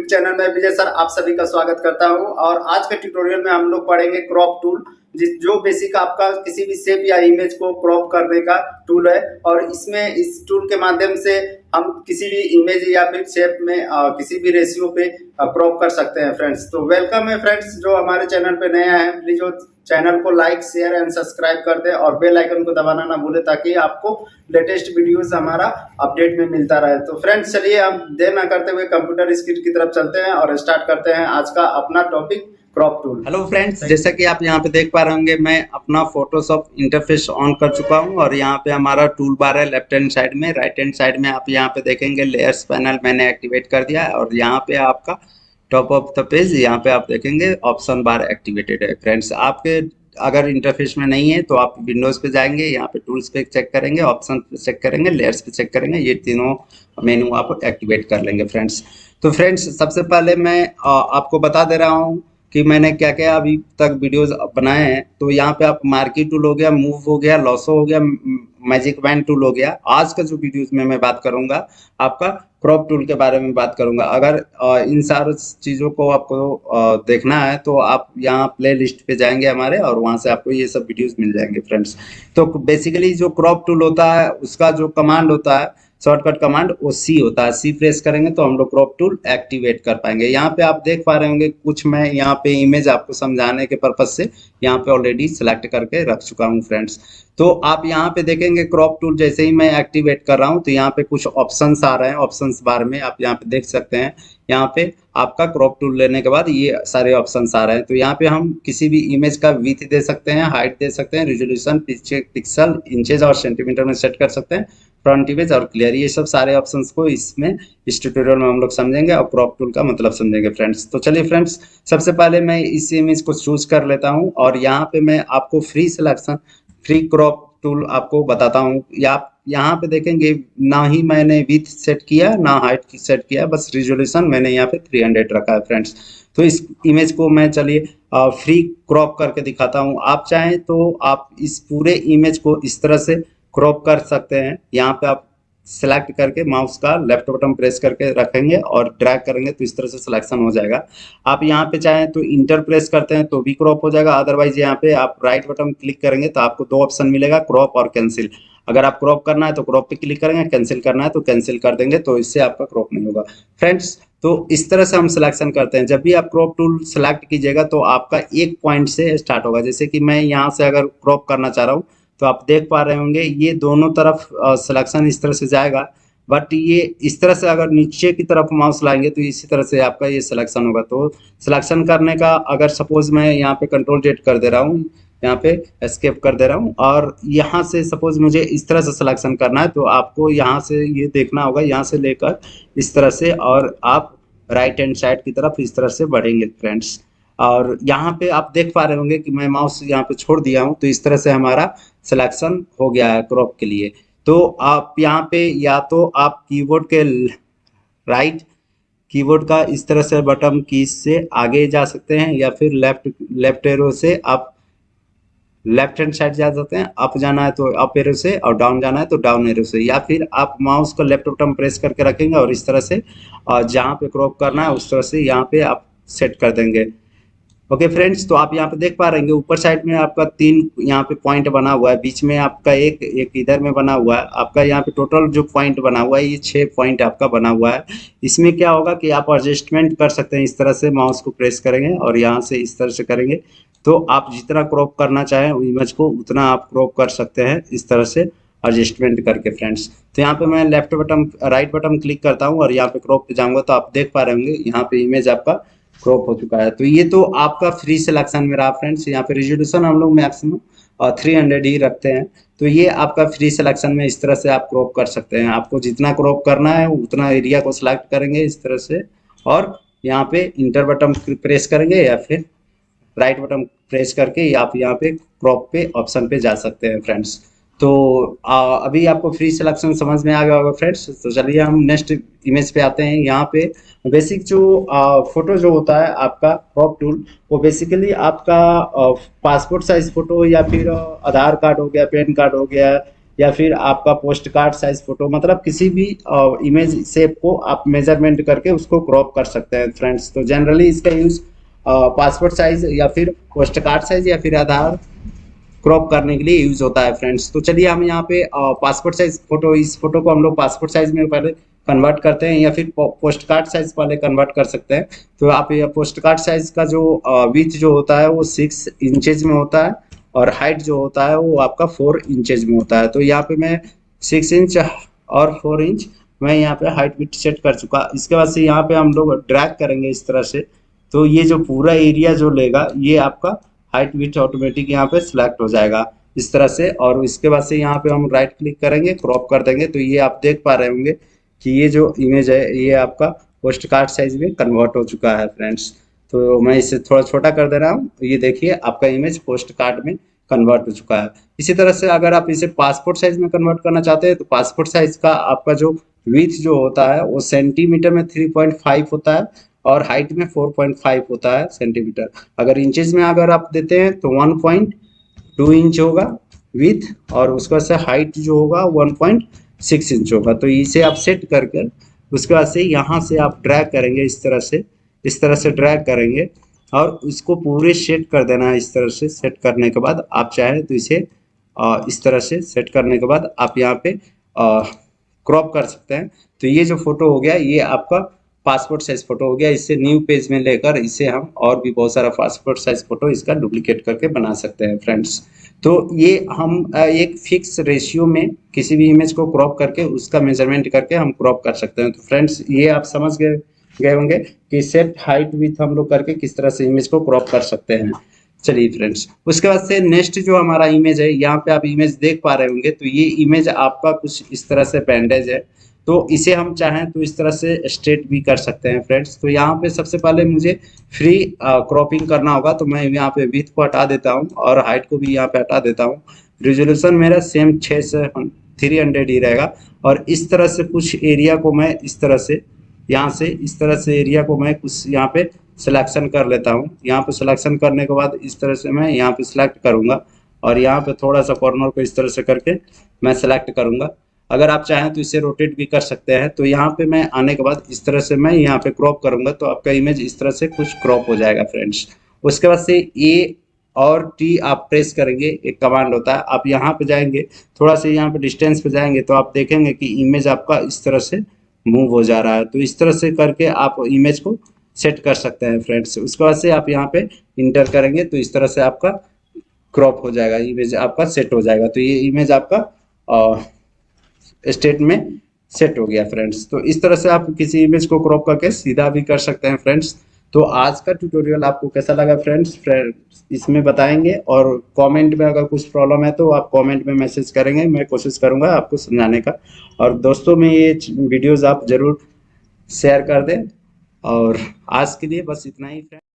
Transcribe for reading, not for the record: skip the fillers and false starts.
YouTube channel में विजय sir आप सभी का स्वागत करता हूं। और आज के ट्यूटोरियल में हम लोग पढ़ेंगे क्रॉप टूल, जो बेसिक आपका किसी भी शेप या इमेज को क्रॉप करने का टूल है। और इसमें इस टूल के माध्यम से हम किसी भी इमेज या फिर शेप में किसी भी रेशियो पे क्रॉप कर सकते हैं फ्रेंड्स। तो वेलकम है फ्रेंड्स, जो हमारे चैनल पे नया है प्लीज चैनल को लाइक शेयर एंड सब्सक्राइब कर दे और बेल आइकन को दबाना ना भूले ताकि आपको लेटेस्ट वीडियोस हमारा अपडेट में मिलता रहे। तो फ्रेंड्स चलिए हम देर ना करते हुए कंप्यूटर स्क्रीन की तरफ चलते हैं और स्टार्ट करते हैं आज का अपना topic crop tool. Hello friends, जैसा कि आप यहाँ पे देख पा रहे होंगे मैं अपना फोटोशॉप इंटरफेस ऑन कर चुका हूँ और यहाँ पे हमारा टूल बार है लेफ्ट हैंड साइड में। राइट हैंड साइड में आप यहाँ पे देखेंगे लेयर्स पैनल मैंने एक्टिवेट कर दिया है और यहाँ पे आपका टॉप ऑफ द पेज यहाँ पे आप देखेंगे ऑप्शन बार एक्टिवेटेड है। फ्रेंड्स आपके अगर इंटरफेस में नहीं है तो आप विंडोज पे जाएंगे, यहाँ पे टूल्स पे चेक करेंगे, ऑप्शन पे चेक करेंगे, लेयर्स पे चेक करेंगे, ये तीनों मेनू आप एक्टिवेट कर लेंगे फ्रेंड्स। तो फ्रेंड्स सबसे पहले मैं आपको बता दे रहा हूँ कि मैंने क्या क्या अभी तक वीडियोस बनाए हैं। तो यहाँ पे आप मार्की टूल हो गया, मूव हो गया, लॉसो हो गया, मैजिक बैंड टूल हो गया। आज का जो वीडियोस में मैं बात करूंगा आपका क्रॉप टूल के बारे में बात करूंगा। अगर इन सारी चीज़ों को आपको देखना है तो आप यहाँ प्ले लिस्ट पे जाएंगे हमारे और वहाँ से आपको ये सब वीडियोस मिल जाएंगे फ्रेंड्स। तो बेसिकली जो क्रॉप टूल होता है उसका जो कमांड होता है, शॉर्टकट कमांड वो सी होता है। सी प्रेस करेंगे तो हम लोग क्रॉप टूल एक्टिवेट कर पाएंगे। यहाँ पे आप देख पा रहे होंगे कुछ मैं यहाँ पे इमेज आपको समझाने के पर्पज से यहाँ पे ऑलरेडी सिलेक्ट करके रख चुका हूँ फ्रेंड्स। तो आप यहाँ पे देखेंगे क्रॉप टूल जैसे ही मैं एक्टिवेट कर रहा हूँ तो यहाँ पे कुछ ऑप्शंस आ रहे हैं। ऑप्शंस बार में आप यहाँ पे देख सकते हैं, यहाँ पे आपका क्रॉप टूल लेने के बाद ये सारे ऑप्शंस आ रहे हैं। तो यहाँ पे हम किसी भी इमेज का विड्थ दे सकते हैं, हाइट दे सकते हैं, रिजोल्यूशन पिक्सल इंचेज और सेंटीमीटर में सेट कर सकते हैं, फ्रंट इमेज और क्लियर, ये सब सारे ऑप्शंस को इसमें इस ट्यूटोरियल में हम लोग समझेंगे और क्रॉप टूल का मतलब समझेंगे फ्रेंड्स। तो चलिए फ्रेंड्स सबसे पहले मैं इस इमेज को चूज कर लेता हूँ और यहाँ पे मैं आपको free selection free crop tool आपको बताता हूँ। आप यहाँ पे देखेंगे ना ही मैंने विड्थ सेट किया ना हाइट सेट किया, बस रिजोल्यूशन मैंने यहाँ पे 300 रखा है फ्रेंड्स। तो इस इमेज को मैं चलिए फ्री क्रॉप करके दिखाता हूँ। आप चाहें तो आप इस पूरे इमेज को इस तरह से क्रॉप कर सकते हैं। यहाँ पे आप सेलेक्ट करके माउस का लेफ्ट बटन प्रेस करके रखेंगे और ड्रैग करेंगे तो इस तरह से सिलेक्शन हो जाएगा। आप यहाँ पे चाहें तो इंटर प्रेस करते हैं तो भी क्रॉप हो जाएगा, अदरवाइज यहाँ पे आप राइट बटन क्लिक करेंगे तो आपको दो ऑप्शन मिलेगा, क्रॉप और कैंसिल। अगर आप क्रॉप करना है तो क्रॉप पे क्लिक करेंगे, कैंसिल करना है तो कैंसिल कर देंगे, तो इससे आपका क्रॉप नहीं होगा फ्रेंड्स। तो इस तरह से हम सिलेक्शन करते हैं। जब भी आप क्रॉप टूल सेलेक्ट कीजिएगा तो आपका एक पॉइंट से स्टार्ट होगा। जैसे कि मैं यहाँ से अगर क्रॉप करना चाह रहा हूँ तो आप देख पा रहे होंगे ये दोनों तरफ सिलेक्शन इस तरह से जाएगा, बट ये इस तरह से अगर नीचे की तरफ माउस लाएंगे तो इसी तरह से आपका ये सिलेक्शन होगा। तो सिलेक्शन करने का अगर सपोज मैं यहाँ पे कंट्रोल जेड कर दे रहा हूँ, यहाँ पे एस्केप कर दे रहा हूँ और यहाँ से सपोज मुझे इस तरह से सिलेक्शन करना है तो आपको यहाँ से ये देखना होगा, यहाँ से लेकर इस तरह से और आप राइट हैंड साइड की तरफ इस तरह से बढ़ेंगे फ्रेंड्स। और यहाँ पे आप देख पा रहे होंगे कि मैं माउस यहाँ पे छोड़ दिया हूँ तो इस तरह से हमारा सिलेक्शन हो गया है क्रॉप के लिए। तो आप यहाँ पे या तो आप कीबोर्ड के राइट कीबोर्ड का इस तरह से बटन की से आगे जा सकते हैं या फिर लेफ्ट एरो से आप लेफ्ट हैंड साइड जा सकते हैं। अप जाना है तो अप एरो से और डाउन जाना है तो डाउन एरो से, या फिर आप माउस को लेफ्ट बटन प्रेस करके रखेंगे और इस तरह से जहाँ पे क्रॉप करना है उस तरह से यहाँ पे आप सेट कर देंगे। ओके फ्रेंड्स, तो आप यहाँ पे देख पा रहे हैं ऊपर साइड में आपका 3 यहाँ पे पॉइंट बना हुआ है, बीच में आपका एक इधर में बना हुआ है। आपका यहाँ पे टोटल जो पॉइंट बना हुआ है ये 6 पॉइंट आपका बना हुआ है। इसमें क्या होगा कि आप एडजस्टमेंट कर सकते हैं। इस तरह से माउस को प्रेस करेंगे और यहाँ से इस तरह से करेंगे तो आप जितना क्रॉप करना चाहें इमेज को उतना आप क्रॉप कर सकते हैं इस तरह से एडजस्टमेंट करके फ्रेंड्स। तो यहाँ पे मैं राइट बटन क्लिक करता हूँ और यहाँ पे क्रॉप पे जाऊँगा तो आप देख पा रहे होंगे यहाँ पे इमेज आपका क्रॉप हो चुका है। तो ये तो आपका फ्री सिलेक्शन में रहा फ्रेंड्स। यहाँ पे रिजोल्यूशन हम लोग मैक्सिमम 300 ही रखते हैं। तो ये आपका फ्री सिलेक्शन में इस तरह से आप क्रॉप कर सकते हैं। आपको जितना क्रॉप करना है उतना एरिया को सिलेक्ट करेंगे इस तरह से और यहाँ पे इंटर बटन प्रेस करेंगे या फिर राइट बटन प्रेस करके आप यहाँ पे क्रॉप पे ऑप्शन पे जा सकते हैं फ्रेंड्स। तो अभी आपको फ्री सिलेक्शन समझ में आ गया होगा फ्रेंड्स। तो चलिए हम नेक्स्ट इमेज पे आते हैं। यहाँ पे बेसिक जो फोटो जो होता है आपका क्रॉप टूल वो बेसिकली आपका पासपोर्ट साइज फोटो या फिर आधार कार्ड हो गया, पैन कार्ड हो गया या फिर आपका पोस्ट कार्ड साइज फोटो, मतलब किसी भी इमेज शेप को आप मेजरमेंट करके उसको क्रॉप कर सकते हैं फ्रेंड्स। तो जनरली इसका यूज पासपोर्ट साइज या फिर पोस्ट कार्ड साइज या फिर आधार क्रॉप करने के लिए यूज होता है फ्रेंड्स। तो चलिए हम यहाँ पे पासपोर्ट साइज फोटो, इस फोटो को हम लोग पासपोर्ट साइज में पहले कन्वर्ट करते हैं या फिर पोस्ट कार्ड साइज पहले कन्वर्ट कर सकते हैं। तो आप ये पोस्ट कार्ड साइज का जो विड्थ जो होता है वो 6 इंचेज में होता है और हाइट जो होता है वो आपका 4 इंचेज में होता है। तो यहाँ पे मैं 6 इंच और 4 इंच मैं यहाँ पे हाइट विड्थ सेट कर चुका। इसके बाद से यहाँ पे हम लोग ड्रैग करेंगे इस तरह से, तो ये जो पूरा एरिया जो लेगा ये आपका हाइट विड्थ ऑटोमेटिक यहाँ पे सिलेक्ट हो जाएगा इस तरह से। और इसके बाद से यहाँ पे हम राइट क्लिक करेंगे, क्रॉप कर देंगे। तो ये आप देख पा रहे होंगे कि ये जो इमेज है ये आपका पोस्ट कार्ड साइज में कन्वर्ट हो चुका है फ्रेंड्स। तो मैं इसे थोड़ा छोटा कर दे रहा हूँ, ये देखिए आपका इमेज पोस्ट कार्ड में कन्वर्ट हो चुका है। इसी तरह से अगर आप इसे पासपोर्ट साइज में कन्वर्ट करना चाहते हैं तो पासपोर्ट साइज का आपका जो विड्थ जो होता है वो सेंटीमीटर में 3.5 होता है और हाइट में 4.5 होता है सेंटीमीटर। अगर इंचेस में अगर आप देते हैं तो 1.2 इंच होगा विथ, और उसके बाद से हाइट जो होगा 1.6 इंच होगा। तो इसे आप सेट करके उसके बाद से यहाँ से आप ड्रैग करेंगे इस तरह से ड्रैग करेंगे और इसको पूरे सेट कर देना है। इस तरह से सेट करने के बाद आप चाहें तो इसे इस तरह से सेट करने के बाद आप यहाँ पे क्रॉप कर सकते हैं। तो ये जो फोटो हो गया ये आपका पासपोर्ट साइज फोटो हो गया। इससे न्यू पेज में लेकर इसे हम और भी बहुत सारा पासपोर्ट साइज फोटो इसका डुप्लीकेट करके बना सकते हैं फ्रेंड्स। तो ये हम एक फिक्स रेशियो में किसी भी इमेज को क्रॉप करके उसका मेजरमेंट करके हम क्रॉप कर सकते हैं। तो फ्रेंड्स ये आप समझ गए होंगे कि सेट हाइट विथ हम लोग करके किस तरह से इमेज को क्रॉप कर सकते हैं। चलिए फ्रेंड्स, उसके बाद से नेक्स्ट जो हमारा इमेज है, यहाँ पे आप इमेज देख पा रहे होंगे। तो ये इमेज आपका कुछ इस तरह से बैंडेज है, तो इसे हम चाहें तो इस तरह से स्ट्रेट भी कर सकते हैं फ्रेंड्स। तो यहाँ पे सबसे पहले मुझे फ्री क्रॉपिंग करना होगा, तो मैं यहाँ पे विड्थ को हटा देता हूँ और हाइट को भी यहाँ पे हटा देता हूँ। रिजोल्यूशन मेरा सेम 6 से 300 ही रहेगा। और इस तरह से कुछ एरिया को मैं इस तरह से यहाँ से इस तरह से एरिया को मैं कुछ यहाँ पे सिलेक्शन कर लेता हूँ। यहाँ पे सिलेक्शन करने के बाद इस तरह से मैं यहाँ पे सिलेक्ट करूँगा और यहाँ पे थोड़ा सा कॉर्नर को इस तरह से करके मैं सिलेक्ट करूँगा। अगर आप चाहें तो इसे रोटेट भी कर सकते हैं। तो यहाँ पे मैं आने के बाद इस तरह से मैं यहाँ पे क्रॉप करूँगा तो आपका इमेज इस तरह से कुछ क्रॉप हो जाएगा फ्रेंड्स। उसके बाद से ए और टी आप प्रेस करेंगे, एक कमांड होता है। आप यहाँ पे जाएंगे, थोड़ा सा यहाँ पे डिस्टेंस पे जाएंगे तो आप देखेंगे कि इमेज आपका इस तरह से मूव हो जा रहा है। तो इस तरह से करके आप इमेज को सेट कर सकते हैं फ्रेंड्स। उसके बाद से आप यहाँ पे इंटर करेंगे तो इस तरह से आपका क्रॉप हो जाएगा, इमेज आपका सेट हो जाएगा। तो ये इमेज आपका स्टेट में सेट हो गया फ्रेंड्स। तो इस तरह से आप किसी इमेज को क्रॉप करके सीधा भी कर सकते हैं फ्रेंड्स। तो आज का ट्यूटोरियल आपको कैसा लगा फ्रेंड्स इसमें बताएंगे, और कमेंट में अगर कुछ प्रॉब्लम है तो आप कमेंट में मैसेज करेंगे, मैं कोशिश करूंगा आपको समझाने का। और दोस्तों में ये वीडियोस आप जरूर शेयर कर दें। और आज के लिए बस इतना ही फ्रेंड्स।